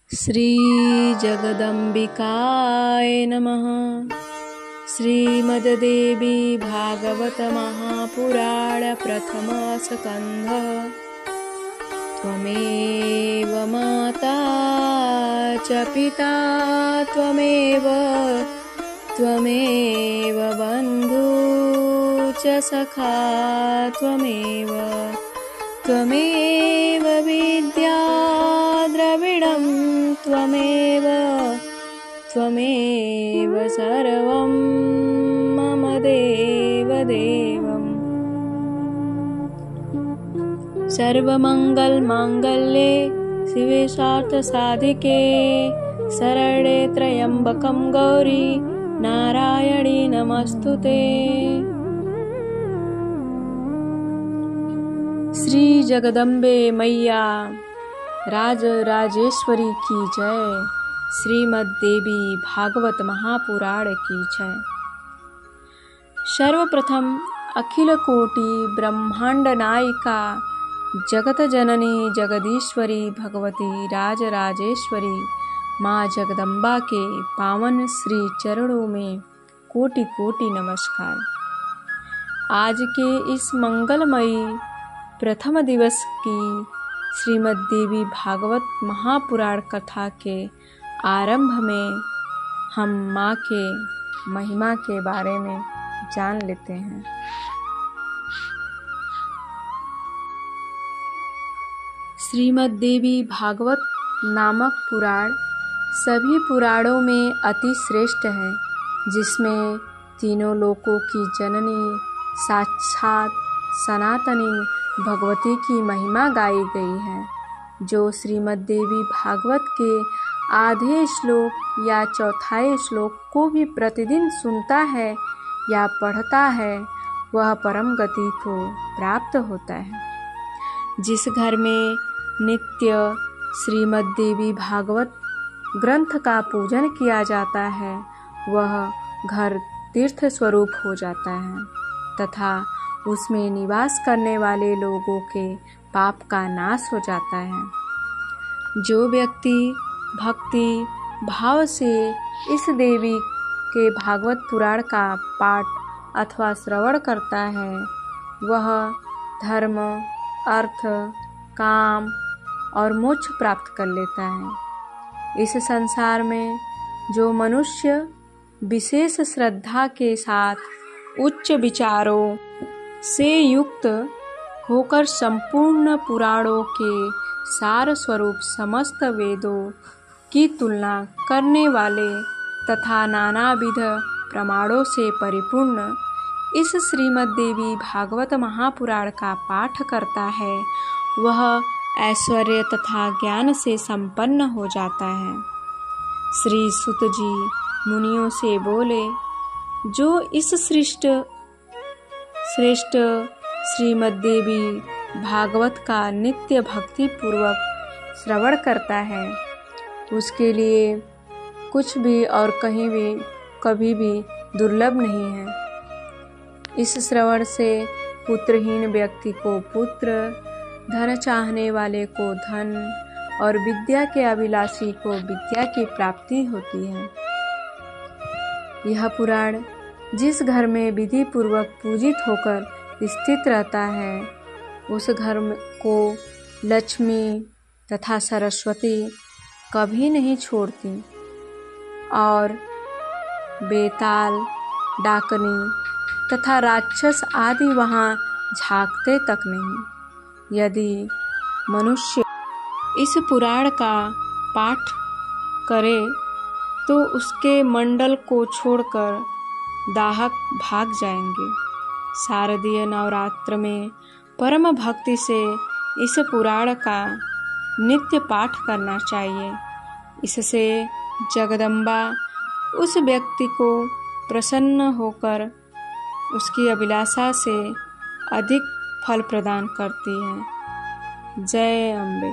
श्री जगदम्बिकाय नमः। श्रीमद्देवी भागवत महापुराण प्रथम स्कंध। त्वमेव माता च पिता त्वमेव बन्धु च सखा त्वमेव विद्या द्रविणं त्वमेव सर्वं मम देवदेवम्। सर्वमङ्गलमाङ्गल्ये शिवे सर्वार्थसाधिके शरण्ये त्र्यम्बकं गौरी नारायणी नमस्तुते। श्री जगदम्बे मैया राजराजेश्वरी की जय। श्रीमद्देवी भागवत महापुराण की जय। सर्वप्रथम अखिल कोटि ब्रह्मांड नायिका जगत जननी जगदीश्वरी भगवती राजराजेश्वरी माँ जगदम्बा के पावन श्री चरणों में कोटि कोटि नमस्कार। आज के इस मंगलमयी प्रथम दिवस की श्रीमद्देवी भागवत महापुराण कथा के आरंभ में हम माँ के महिमा के बारे में जान लेते हैं। श्रीमद्देवी भागवत नामक पुराण सभी पुराणों में अति श्रेष्ठ है, जिसमें तीनों लोकों की जननी साक्षात सनातनी भगवती की महिमा गाई गई है। जो श्रीमद्देवी भागवत के आधे श्लोक या चौथाई श्लोक को भी प्रतिदिन सुनता है या पढ़ता है, वह परम गति को प्राप्त होता है। जिस घर में नित्य श्रीमद्देवी भागवत ग्रंथ का पूजन किया जाता है, वह घर तीर्थ स्वरूप हो जाता है तथा उसमें निवास करने वाले लोगों के पाप का नाश हो जाता है। जो व्यक्ति भक्ति भाव से इस देवी के भागवत पुराण का पाठ अथवा श्रवण करता है, वह धर्म, अर्थ, काम और मोक्ष प्राप्त कर लेता है। इस संसार में जो मनुष्य विशेष श्रद्धा के साथ उच्च विचारों से युक्त होकर संपूर्ण पुराणों के सार स्वरूप समस्त वेदों की तुलना करने वाले तथा नानाविध प्रमाणों से परिपूर्ण इस श्रीमद्देवी भागवत महापुराण का पाठ करता है, वह ऐश्वर्य तथा ज्ञान से संपन्न हो जाता है। श्री सुत जी मुनियों से बोले, जो इस श्रेष्ठ श्रीमद्देवी भागवत का नित्य भक्ति पूर्वक श्रवण करता है, उसके लिए कुछ भी और कहीं भी कभी भी दुर्लभ नहीं है। इस श्रवण से पुत्रहीन व्यक्ति को पुत्र, धन चाहने वाले को धन और विद्या के अभिलाषी को विद्या की प्राप्ति होती है। यह पुराण जिस घर में विधि पूर्वक पूजित होकर स्थित रहता है, उस घर को लक्ष्मी तथा सरस्वती कभी नहीं छोड़ती और बेताल, डाकनी तथा राक्षस आदि वहाँ झांकते तक नहीं। यदि मनुष्य इस पुराण का पाठ करे तो उसके मंडल को छोड़कर दाहक भाग जाएंगे। शारदीय नवरात्र में परम भक्ति से इस पुराण का नित्य पाठ करना चाहिए। इससे जगदम्बा उस व्यक्ति को प्रसन्न होकर उसकी अभिलाषा से अधिक फल प्रदान करती है। जय अम्बे।